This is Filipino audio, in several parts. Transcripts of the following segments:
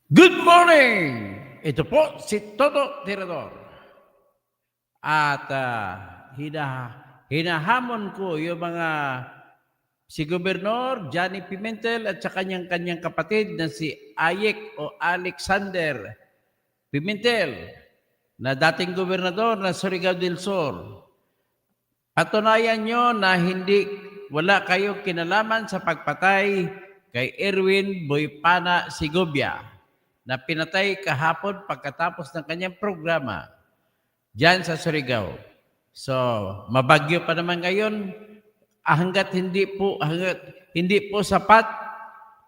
Good morning! Ito po si Toto Tirador. At hinahamon ko yung mga si Gobernador Johnny Pimentel at sa kanyang kapatid na si Ayek o Alexander Pimentel na dating gobernador ng Surigao del Sur. Patunayan nyo na wala kayong kinalaman sa pagpatay kay Erwin Boypana Sigobia na pinatay kahapon pagkatapos ng kanyang programa diyan sa Surigao. So, mabagyo pa naman ngayon hanggat hindi po sapat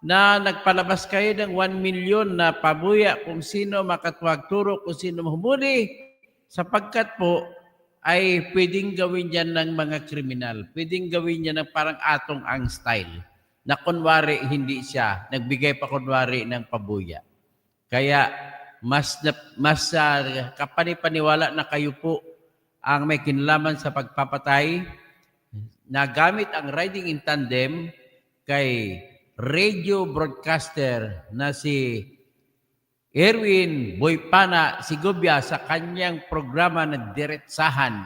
na nagpalabas kayo ng 1 million na pabuya kung sino makatwag-turo, kung sino humuli, sapagkat po ay pwedeng gawin yan ng mga kriminal. Pwedeng gawin yan ng parang Atong Ang style na kunwari hindi siya, nagbigay pa kunwari ng pabuya. Kaya mas kapanipaniwala na kayo po ang may kinalaman sa pagpapatay na gamit ang riding in tandem kay radio broadcaster na si Erwin Boypana Sigobia sa kanyang programa na Diretsahan.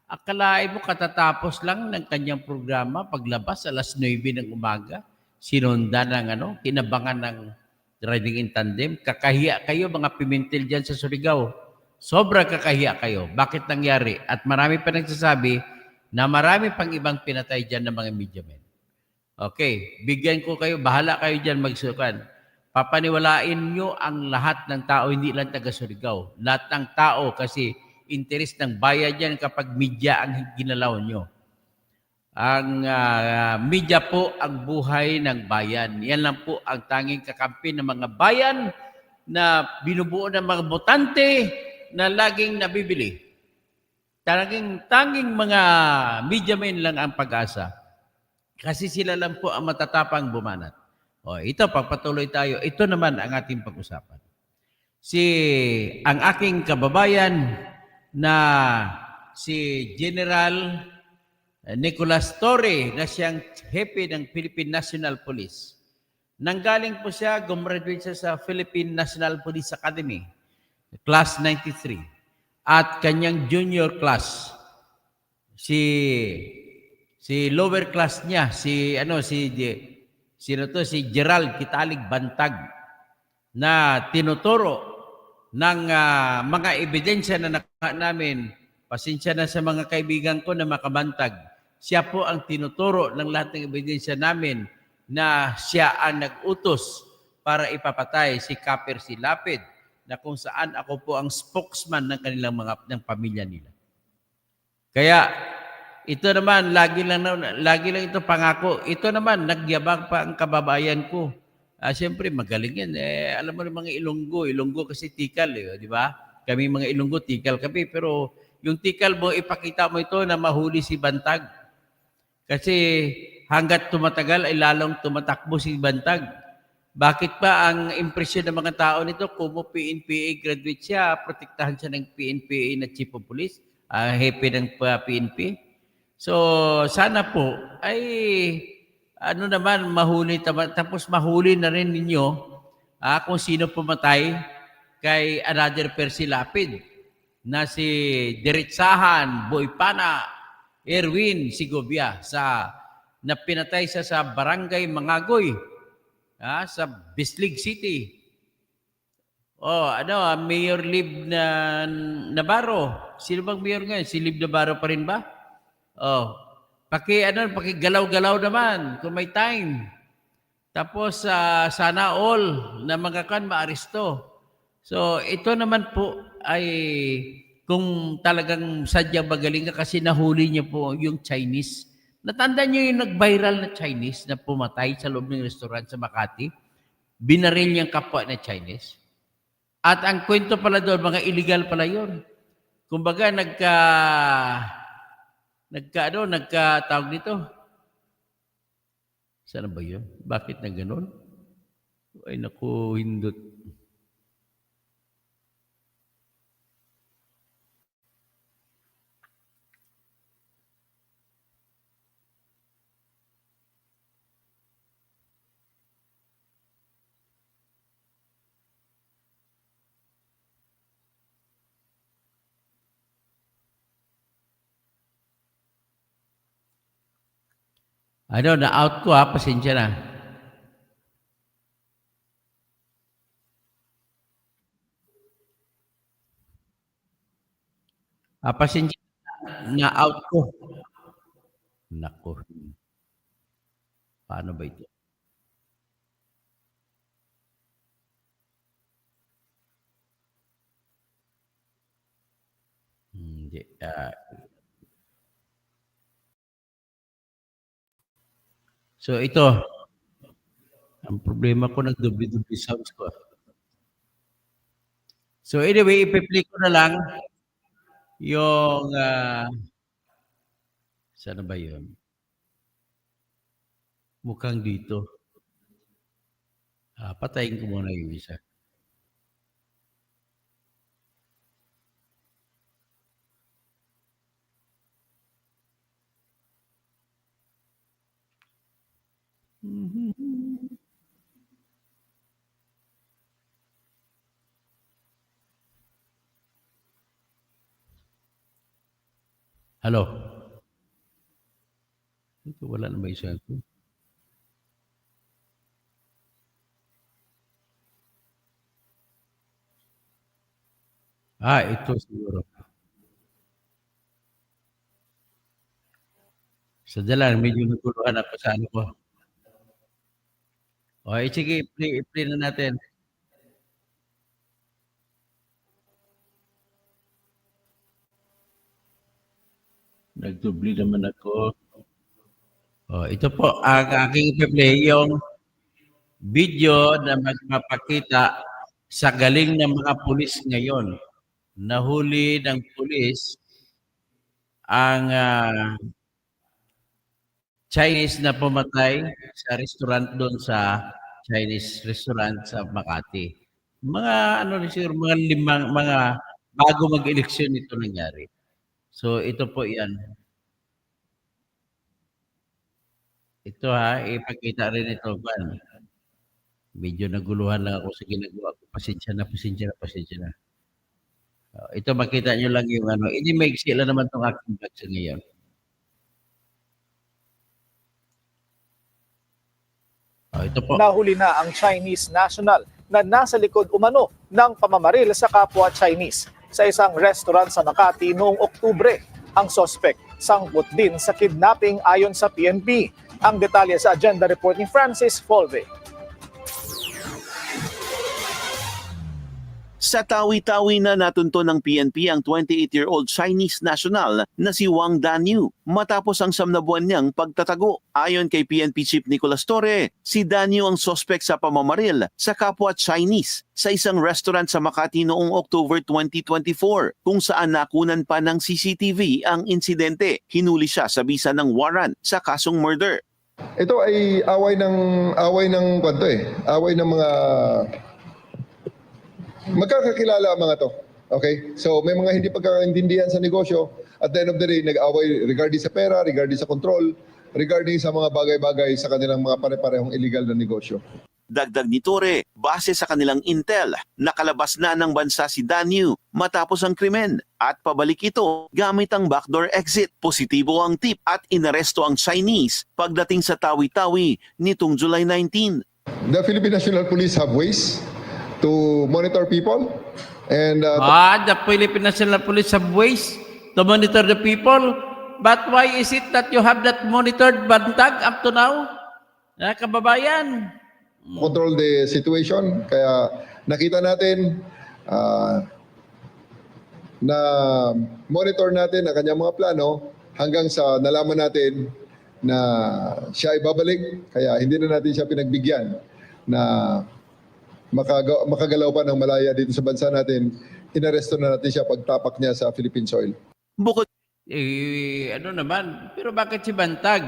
Akalain mo katatapos lang ng kanyang programa, paglabas alas 9 ng umaga, sinundan ng kinabangan ng riding in tandem. Kakahiya kayo mga Pimentel dyan sa Surigao. Sobra kakahiya kayo. Bakit nangyari? At marami pa nagsasabi na marami pang ibang pinatay dyan ng mga media men. Okay, bigyan ko kayo, bahala kayo dyan magsukan. Papaniwalain nyo ang lahat ng tao, hindi lang taga Surigao. Lahat ng tao kasi interest ng bayan yan kapag media ang ginalaw nyo. Ang media po ang buhay ng bayan. Yan lang po ang tanging kakampi ng mga bayan na binubuo ng mga botante na laging nabibili. Tanging mga media men lang ang pag-asa. Kasi sila lang po ang matatapang bumanat. O, ito, pagpatuloy tayo. Ito naman ang ating pag-usapan. Ang aking kababayan na si General Nicolas Torre na siyang hepe ng Philippine National Police. Nanggaling po siya, gumraduate siya sa Philippine National Police Academy, class 93. At kanyang junior class, si lower class niya, si Gerald Kitalig Bantag na tinuturo ng mga ebidensya na nakuha namin. Pasensya na sa mga kaibigan ko na makabantag. Siya po ang tinuturo ng lahat ng ebidensya namin na siya ang nag-utos para ipapatay si Kaper si Lapid na kung saan ako po ang spokesman ng kanilang ng pamilya nila. Kaya ito naman, lagi lang ito pangako. Ito naman, nagyabang pa ang kababayan ko. Siyempre, magaling yan. Alam mo ng mga Ilonggo kasi tikal, di ba? Kami mga Ilonggo, tikal kami. Pero yung tikal mo, ipakita mo ito na mahuli si Bantag. Kasi hanggat tumatagal ay lalong tumatakbo si Bantag. Bakit pa ang impresyon ng mga tao nito, kung PNPA graduate siya, protektahan siya ng PNPA na Chief of Police, hepe ng PNP. So, sana po ay mahuli, tapos mahuli na rin ninyo kung sino pumatay kay another Percy Lapid na si Diretsahan Boypana Erwin Sigobia na pinatay siya sa Barangay Mangagoy sa Bislig City. Mayor Lib Navarro. Sino bang mayor ngayon? Si Lib Navarro pa rin ba? Pakigalaw-galaw naman kung may time. Tapos sana all na mga maaresto. So ito naman po ay kung talagang sadyang magaling ka kasi nahuli niyo po yung Chinese. Natandaan niyo yung nag-viral na Chinese na pumatay sa loob ng restaurant sa Makati? Binaril niyang kapwa na Chinese. At ang kwento pala doon, mga illegal pala yun. Kumbaga, tawag nito. Sana ba yun? Bakit na ganun? Ay, naku, hindot. Ano, na-out ko ha, pasensya na. Pasensya na-out ko. Naku, paano ba ito? Hindi. So ito, ang problema ko nagdubli-dubli sounds ko. So anyway, ipi-play ko na lang yung saan na ba yun? Mukhang dito. Patayin ko muna yung isa. Hello? Ito, wala na ba yung sound ko? Ito siguro. Sadya lang, medyo naguluhan ako sa ano ko. Sige, i-play na natin. Nagdubli naman ako. Ito po, ang aking i-play yung video na magpapakita sa galing ng mga pulis ngayon. Nahuli ng pulis ang Chinese na pumatay sa restaurant doon sa Chinese restaurant sa Makati. Mga ano rin siguro, mga bago mag-eleksyon ito nangyari. So ito po 'yan. Ito ipakita rin ito ban. Medyo naguluhan lang ako sa ginagawa ko. Pasensya na. Ito makita niyo lang yung ano, hindi maiksi lang naman 'tong aking vlog sa ngayon. Ito po. Nahuli na ang Chinese national na nasa likod umano ng pamamaril sa kapwa Chinese sa isang restaurant sa Makati noong Oktubre. Ang sospek sangkot din sa kidnapping ayon sa PNP. Ang detalye sa agenda report ni Francis Folve. Sa tawi-tawi na natunto ng PNP ang 28-year-old Chinese national na si Wang Danyu matapos ang 9 na buwan niyang pagtatago. Ayon kay PNP Chief Nicolas Torre, si Danyu ang sospek sa pamamaril sa kapwa Chinese sa isang restaurant sa Makati noong October 2024 kung saan nakunan pa ng CCTV ang insidente. Hinuli siya sa bisa ng warrant sa kasong murder. Ito ay away ng kwento away ng mga magkakakilala ang mga to. Okay? So may mga hindi pagkakaintindihan sa negosyo. At the end of the day, nag-away regarding sa pera, regarding sa control, regarding sa mga bagay-bagay sa kanilang mga pare-parehong illegal na negosyo. Dagdag ni Torre, base sa kanilang intel, nakalabas na ng bansa si Danyu matapos ang krimen at pabalik ito gamit ang backdoor exit. Positibo ang tip at inaresto ang Chinese pagdating sa Tawi-Tawi nitong July 19. The Philippine National Police have ways to monitor people and the Philippine National Police have ways to monitor the people. But why is it that you have that monitored bantag up to now? Kababayan. control the situation. Kaya nakita natin na monitor natin ang kanyang mga plano hanggang sa nalaman natin na siya ay babalik. Kaya hindi na natin siya pinagbigyan na makagalaw pa ng malaya dito sa bansa natin. Inaresto na natin siya pagtapak niya sa Philippine soil. Bukod Ano naman, pero bakit si Bantag?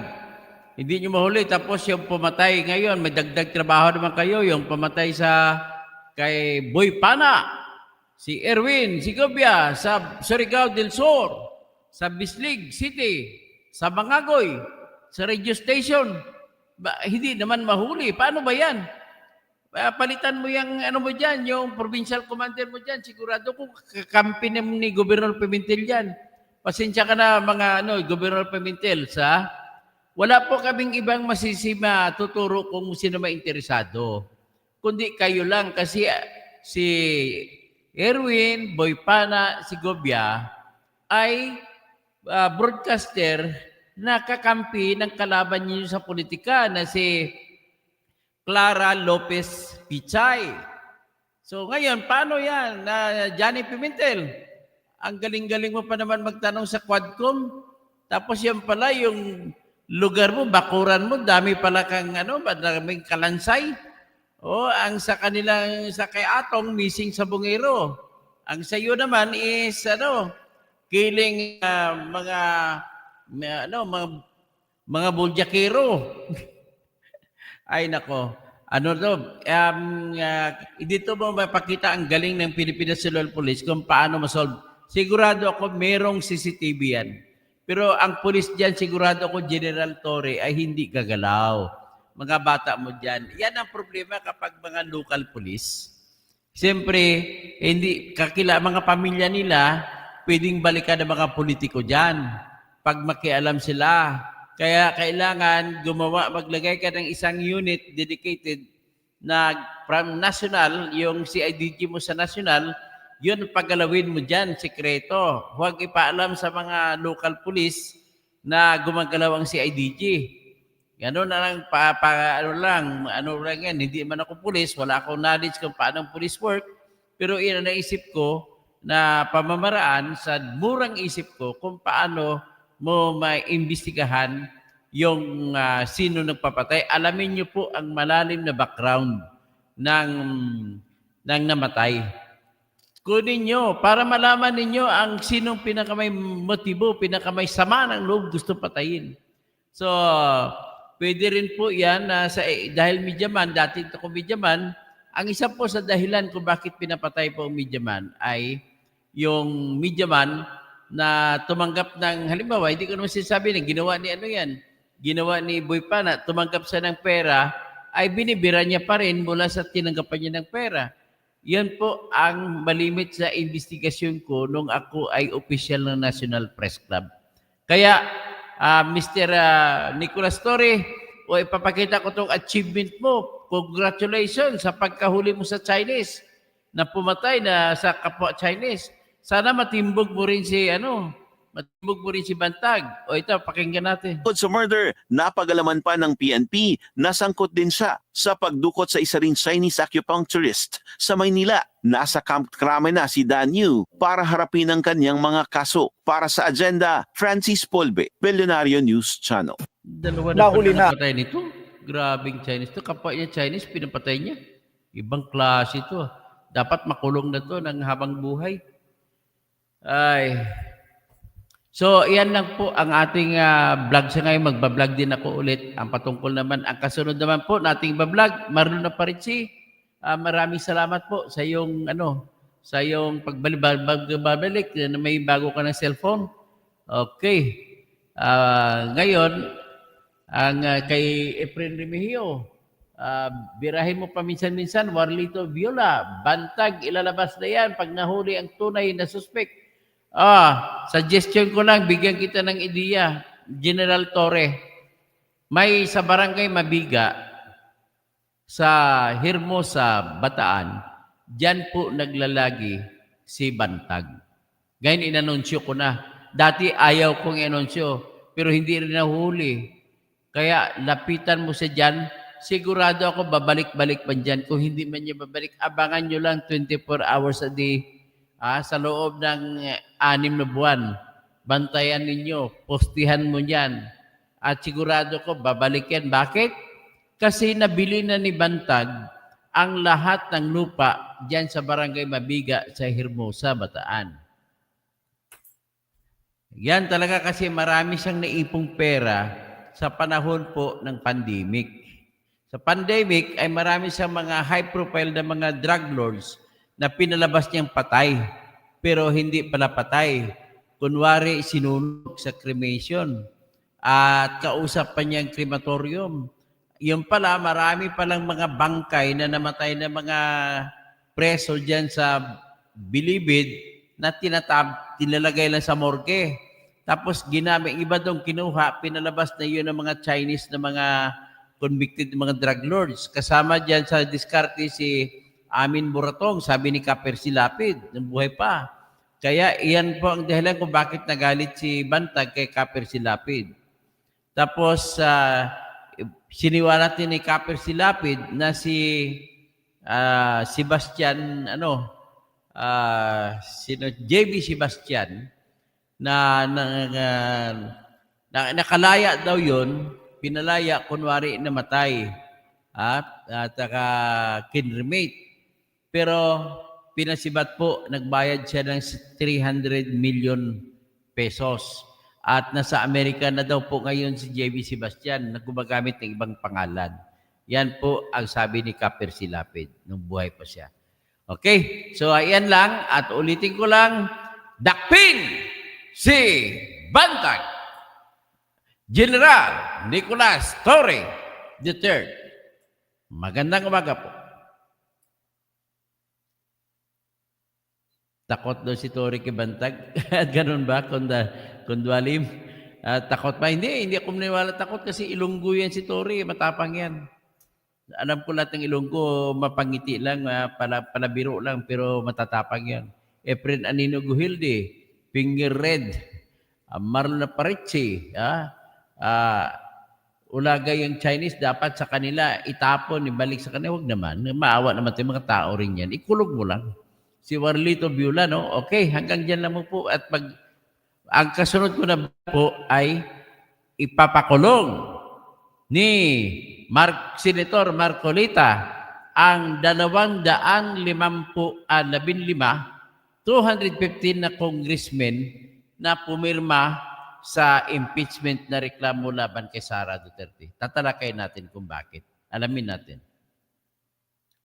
Hindi nyo mahuli, tapos yung pumatay ngayon, may dagdag trabaho naman kayo, yung pumatay kay Boy Pana, si Erwin Sigobia, sa Surigao del Sur, sa Bislig City, sa Mangagoy, sa radio station, hindi naman mahuli. Paano ba yan? Palitan mo yung ano mo dyan, yung provincial commander mo dyan, sigurado kung kakampi ni Gobernador Pimentel dyan. Pasensya ka na mga Gobernador Pimentel sa Wala po kaming ibang masisima tuturo kung sino may interesado. Kundi kayo lang kasi si Erwin, Boy Pana, si Gobia ay broadcaster na kakampi ng kalaban niyo sa politika na si Clara Lopez Pichay. So ngayon, paano yan? Johnny Pimentel, ang galing-galing mo pa naman magtanong sa Quadcom. Tapos yan pala yung lugar mo, bakuran mo, dami pala kang daming kalansay. O ang sa kanilang, sa kay Atong, missing sa Bungero. Ang sa iyo naman is, kiling mga buljakero. Ay nako. Dito mo mapakita ang galing ng Philippine National Police kung paano masolve. Sigurado ako merong CCTV yan. Pero ang police dyan, sigurado ako General Torre ay hindi gagalaw. Mga bata mo dyan. Yan ang problema kapag mga local police. Siyempre, hindi mga pamilya nila, pwedeng balikan ng mga politiko dyan. Pag makialam sila. Kaya kailangan maglagay ka ng isang unit dedicated na from national, yung CIDG mo sa national, yun paggalawin mo dyan, sekreto. Huwag ipaalam sa mga local police na gumagalaw ang CIDG. Gano'n na lang, yan. Hindi man ako police, wala akong knowledge kung paano ang police work, pero yun ang naisip ko na pamamaraan sa murang isip ko kung paano mo maimbestigahan yung sino nagpapatay. Alamin niyo po ang malalim na background ng namatay. Kunin nyo para malaman ninyo ang sinong pinakamay motibo, pinakamay sama ng loob gusto patayin. So, pwede rin po yan dahil Mediaman, dati ito ko Mediaman, ang isa po sa dahilan kung bakit pinapatay po ang Mediaman ay yung Mediaman na tumanggap ng, halimbawa, hindi ko naman sinasabi na ginawa ni Boy Pana, tumanggap siya ng pera, ay binibira niya pa rin mula sa tinanggapan niya ng pera. Yan po ang malimit sa investigasyon ko nung ako ay official ng National Press Club. Kaya, Mr. Nicolas Torre, ipapakita ko itong achievement mo. Congratulations sa pagkahuli mo sa Chinese na pumatay na sa kapwa Chinese. Sana matimbog mo rin si Bantag. O ito, pakinggan natin. Bukod sa murder, napagalaman pa ng PNP na sangkot din siya sa pagdukot sa isa ring Chinese acupuncturist sa Maynila. Nasa Camp Crame na si Dan Yu para harapin ang kanyang mga kaso. Para sa agenda, Francis Polbe, Billionario News Channel. Dalawa Nahuli na. Pinapatay nito. Grabing Chinese to. Kapwa niya Chinese, pinapatay niya. Ibang klase to. Dapat makulong na to ng habang buhay. Ay. So, iyan lang po ang ating vlog sa ngayon. Magbablog din ako ulit. Ang patungkol naman, ang kasunod naman po nating bablog, Marlon Aparici. Maraming salamat po sa iyong pagbalik na may bago ka ng cellphone. Okay. Ngayon, ang kay Efren Remigio, birahin mo paminsan-minsan, Warlito Viola, Bantag, ilalabas na yan pag nahuli ang tunay na suspect. Suggestion ko lang, bigyan kita ng ideya. General Torre, may sa Barangay Mabiga, sa Hermosa, Bataan, diyan po naglalagi si Bantag. Ngayon inanunsyo ko na. Dati ayaw kong inanunsyo, pero hindi rin nahuli. Kaya lapitan mo siya dyan. Sigurado ako babalik-balik pa dyan. Kung hindi man niya babalik, abangan nyo lang 24 hours a day. Sa loob ng 6 na buwan, bantayan ninyo, postihan mo yan. At sigurado ko, babalik yan. Bakit? Kasi nabili na ni Bantag ang lahat ng lupa dyan sa Barangay Mabiga sa Hermosa, Bataan. Yan talaga kasi marami siyang naipong pera sa panahon po ng pandemic. Sa pandemic ay marami siyang mga high-profile na mga drug lords na pinalabas niyang patay, pero hindi pala patay. Kunwari, sinunog sa cremation at kausap pa niyang crematorium. Yung pala, marami palang mga bangkay na namatay na mga preso dyan sa Bilibid na tinalagay lang sa morgue. Tapos ginamit, iba dong kinuha, pinalabas na yun ng mga Chinese na mga convicted mga drug lords. Kasama dyan sa diskarte si Amin Buratong, sabi ni Kaper Silapid, ng buhay pa. Kaya iyan po ang dahilan kung bakit nagalit si Bantag kay Kaper Silapid. Tapos siniwa natin ni Kaper Silapid na si Sebastian, JB Sebastian, na nakalaya daw yun, pinalaya, kunwari namatay at kinremate. Pero pinasibat po, nagbayad siya ng 300 million pesos. At nasa Amerika na daw po ngayon si JB Sebastian na gumagamit ng ibang pangalan. Yan po ang sabi ni Kaper Silapid nung buhay pa siya. Okay, so ayan lang at ulitin ko lang, dakpin si Bantag General Nicolas Torre III. Magandang umaga po. Takot daw si Torre kay Bantag. Ganun ba, Kundwalim? Takot pa? Hindi ako maniwala takot kasi Ilonggo yan si Torre. Matapang yan. Alam ko lahat ng Ilonggo, mapangiti lang, palabiro lang, pero matatapang yan. Efren Anino Guhilde, Finger Red, Marlon Aparici, ulagay yung Chinese, dapat sa kanila itapon, ibalik sa kanila. Huwag naman. Maawa naman ito yung mga tao rin yan. Ikulog mo lang. Si Warlito Biula, no? Okay, hanggang dyan lang mo po. At ang kasunod ko na po ay ipapakulong ni Senator Marcolita ang 215 na congressmen na pumirma sa impeachment na reklamo laban kay Sara Duterte. Tatalakay natin kung bakit. Alamin natin.